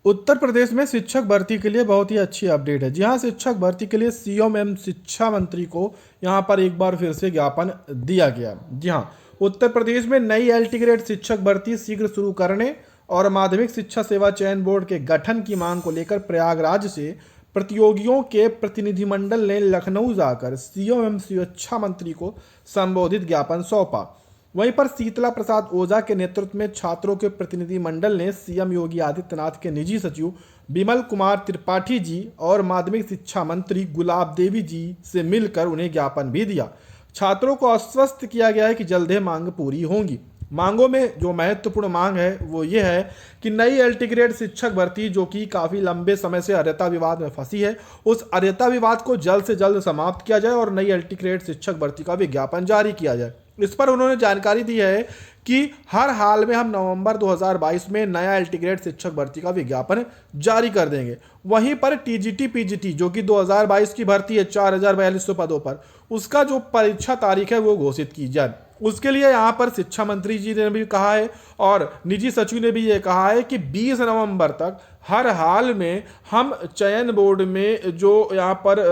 उत्तर प्रदेश में शिक्षक भर्ती के लिए बहुत ही अच्छी अपडेट है। जी हाँ, शिक्षक भर्ती के लिए सीएम एवं शिक्षा मंत्री को यहाँ पर एक बार फिर से ज्ञापन दिया गया। जी हाँ, उत्तर प्रदेश में नई एलटी ग्रेड शिक्षक भर्ती शीघ्र शुरू करने और माध्यमिक शिक्षा सेवा चयन बोर्ड के गठन की मांग को लेकर प्रयागराज से प्रतियोगियों के प्रतिनिधिमंडल ने लखनऊ जाकर सीएम एवं शिक्षा मंत्री को संबोधित ज्ञापन सौंपा। वहीं पर शीतला प्रसाद ओझा के नेतृत्व में छात्रों के प्रतिनिधिमंडल ने सीएम योगी आदित्यनाथ के निजी सचिव बिमल कुमार त्रिपाठी जी और माध्यमिक शिक्षा मंत्री गुलाब देवी जी से मिलकर उन्हें ज्ञापन भी दिया। छात्रों को आश्वस्त किया गया है कि जल्द ही मांग पूरी होंगी। मांगों में जो महत्वपूर्ण मांग है वो ये है कि नई एलटी ग्रेड शिक्षक भर्ती जो कि काफ़ी लंबे समय से अर्हता विवाद में फंसी है, उस अर्हता विवाद को जल्द से जल्द समाप्त किया जाए और नई एलटी ग्रेड शिक्षक भर्ती का विज्ञापन जारी किया जाए। इस पर उन्होंने जानकारी दी है कि हर हाल में हम नवंबर 2022 में नया एलटी ग्रेड शिक्षक भर्ती का विज्ञापन जारी कर देंगे। वहीं पर टीजीटी पीजीटी जो कि 2022 की भर्ती है 4,4200 पदों पर, उसका जो परीक्षा तारीख है वो घोषित की जाए। उसके लिए यहाँ पर शिक्षा मंत्री जी ने भी कहा है और निजी सचिव ने भी ये कहा है कि 20 नवंबर तक हर हाल में हम चयन बोर्ड में जो यहाँ पर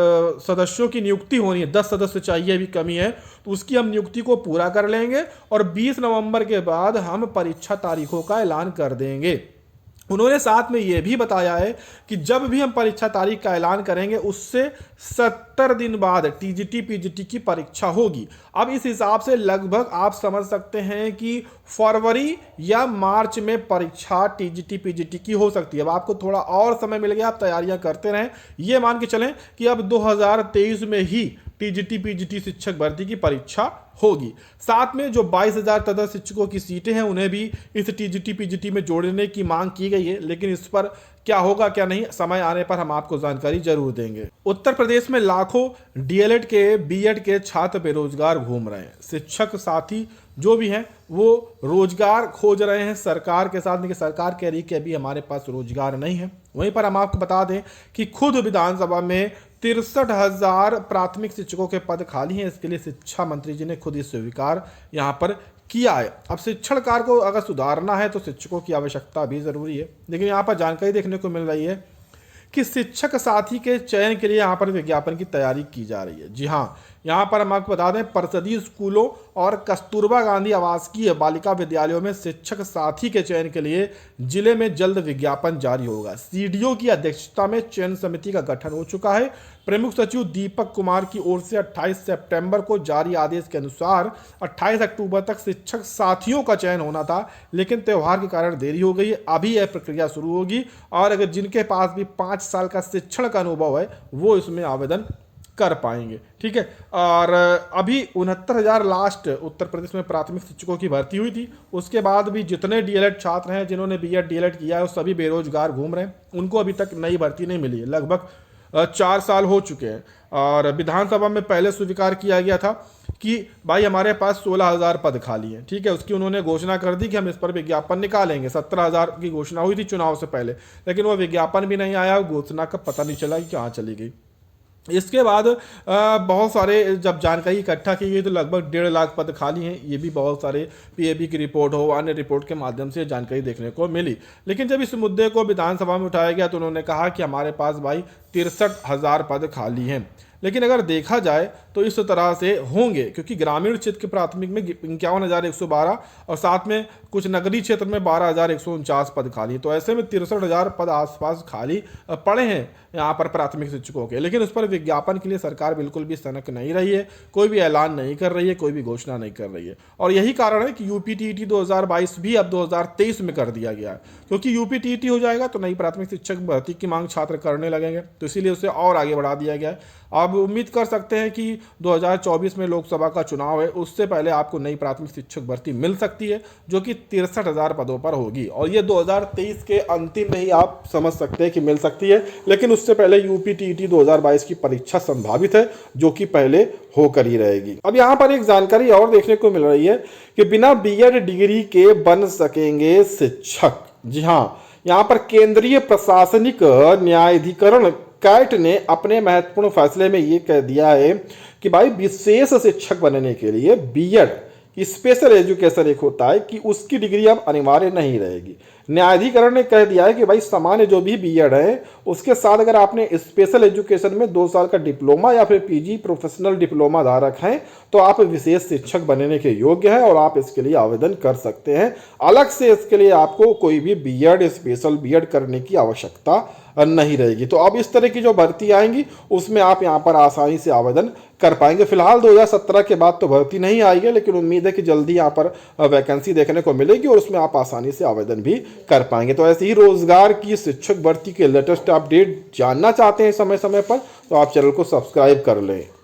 सदस्यों की नियुक्ति होनी है, 10 सदस्य चाहिए, अभी कमी है, तो उसकी हम नियुक्ति को पूरा कर लेंगे और 20 नवंबर के बाद हम परीक्षा तारीखों का ऐलान कर देंगे। उन्होंने साथ में ये भी बताया है कि जब भी हम परीक्षा तारीख का ऐलान करेंगे उससे 70 दिन बाद टीजीटी पीजीटी की परीक्षा होगी। अब इस हिसाब से लगभग आप समझ सकते हैं कि फरवरी या मार्च में परीक्षा टीजीटी पीजीटी की हो सकती है। अब आपको थोड़ा और समय मिल गया, आप तैयारियां करते रहें। ये मान के चलें कि अब 2023 में ही टीजीटी पीजीटी शिक्षक भर्ती की परीक्षा होगी। साथ में जो 22,000 तदर्थ शिक्षकों की सीटें हैं उन्हें भी इस टीजीटी पीजीटी में जोड़ने की मांग की गई है, लेकिन इस पर क्या होगा क्या नहीं, समय आने पर हम आपको जानकारी जरूर देंगे। उत्तर प्रदेश में लाखों डीएलएड के बीएड के छात्र बेरोजगार घूम रहे हैं। शिक्षक साथी जो भी हैं वो रोजगार खोज रहे हैं सरकार के साथ, लेकिन सरकार कह रही है कि अभी हमारे पास रोजगार नहीं है। वहीं पर हम आपको बता दें कि खुद विधानसभा में 63,000 प्राथमिक शिक्षकों के पद खाली हैं। इसके लिए शिक्षा मंत्री जी ने खुद ही स्वीकार यहाँ पर किया है। अब शिक्षण कार्य को अगर सुधारना है तो शिक्षकों की आवश्यकता भी जरूरी है, लेकिन यहाँ पर जानकारी देखने को मिल रही है कि शिक्षक साथी के चयन के लिए यहाँ पर विज्ञापन की तैयारी की जा रही है। जी हाँ, यहाँ पर हम आपको बता दें परिषदीय स्कूलों और कस्तूरबा गांधी आवासीय बालिका विद्यालयों में शिक्षक साथी के चयन के लिए जिले में जल्द विज्ञापन जारी होगा। सीडीओ की अध्यक्षता में चयन समिति का गठन हो चुका है। प्रमुख सचिव दीपक कुमार की ओर से 28 सितंबर को जारी आदेश के अनुसार 28 अक्टूबर तक शिक्षक साथियों का चयन होना था, लेकिन त्यौहार के कारण देरी हो गई। अभी यह प्रक्रिया शुरू होगी और अगर जिनके पास भी 5 साल का शिक्षण का अनुभव है वो इसमें आवेदन कर पाएंगे। ठीक है, और अभी 69,000 लास्ट उत्तर प्रदेश में प्राथमिक शिक्षकों की भर्ती हुई थी। उसके बाद भी जितने डीएलएड छात्र हैं जिन्होंने बीएड डीएलएड किया है वो सभी बेरोजगार घूम रहे हैं। उनको अभी तक नई भर्ती नहीं मिली है। लगभग 4 साल हो चुके हैं और विधानसभा में पहले स्वीकार किया गया था कि भाई हमारे पास 16,000 पद खाली हैं। ठीक है, उसकी उन्होंने घोषणा कर दी कि हम इस पर विज्ञापन निकालेंगे। 17,000 की घोषणा हुई थी चुनाव से पहले, लेकिन वो विज्ञापन भी नहीं आया, घोषणा का पता नहीं चला कि कहाँ चली गई। इसके बाद बहुत सारे जब जानकारी इकट्ठा की गई तो लगभग 1.5 लाख पद खाली हैं। ये भी बहुत सारे पीएबी की रिपोर्ट हो, अन्य रिपोर्ट के माध्यम से जानकारी देखने को मिली। लेकिन जब इस मुद्दे को विधानसभा में उठाया गया तो उन्होंने कहा कि हमारे पास भाई 63,000 पद खाली हैं। लेकिन अगर देखा जाए तो इस तरह से होंगे क्योंकि ग्रामीण क्षेत्र के प्राथमिक में 51,112 और साथ में कुछ नगरीय क्षेत्र में 12,149 पद खाली, तो ऐसे में 63,000 पद आसपास खाली पड़े हैं यहाँ पर प्राथमिक शिक्षकों के। लेकिन उस पर विज्ञापन के लिए सरकार बिल्कुल भी सनक नहीं रही है, कोई भी ऐलान नहीं कर रही है, कोई भी घोषणा नहीं कर रही है। और यही कारण है कि यूपीटीईटी 2022 भी अब 2023 में कर दिया गया है, क्योंकि यूपीटीईटी हो जाएगा तो नई प्राथमिक शिक्षक भर्ती की मांग छात्र करने लगेंगे, तो इसीलिए उसे और आगे बढ़ा दिया गया है। आप उम्मीद कर सकते हैं कि 2024 में लोकसभा का चुनाव है, उससे पहले आपको नई प्राथमिक शिक्षक भर्ती मिल सकती है जो कि 63,000 पदों पर होगी और ये 2023 के अंतिम में ही आप समझ सकते हैं कि मिल सकती है। लेकिन उससे पहले यूपीटीईटी 2022 की परीक्षा संभावित है जो कि पहले होकर ही रहेगी। अब यहाँ पर एक जानकारी और देखने को मिल रही है कि बिना बीएड डिग्री के बन सकेंगे शिक्षक। जी हाँ, यहाँ पर केंद्रीय प्रशासनिक न्यायाधिकरण कैट ने अपने महत्वपूर्ण फैसले में ये कह दिया है कि भाई विशेष शिक्षक बनने के लिए बीएड स्पेशल एजुकेशन एक होता है कि उसकी डिग्री अब अनिवार्य नहीं रहेगी। न्यायाधिकरण ने कह दिया है कि भाई सामान्य जो भी बीएड है उसके साथ अगर आपने स्पेशल एजुकेशन में 2 साल का डिप्लोमा या फिर पीजी प्रोफेशनल डिप्लोमा धारक हैं तो आप विशेष शिक्षक बनने के योग्य हैं और आप इसके लिए आवेदन कर सकते हैं। अलग से इसके लिए आपको कोई भी बीएड स्पेशल बीएड करने की आवश्यकता नहीं रहेगी। तो अब इस तरह की जो भर्ती आएंगी उसमें आप यहाँ पर आसानी से आवेदन कर पाएंगे। फिलहाल 2017 के बाद तो भर्ती नहीं आई है, लेकिन उम्मीद है कि जल्दी यहाँ पर वैकेंसी देखने को मिलेगी और उसमें आप आसानी से आवेदन भी कर पाएंगे। तो ऐसे ही रोजगार की शिक्षक भर्ती के लेटेस्ट अपडेट जानना चाहते हैं समय समय पर तो आप चैनल को सब्सक्राइब कर लें।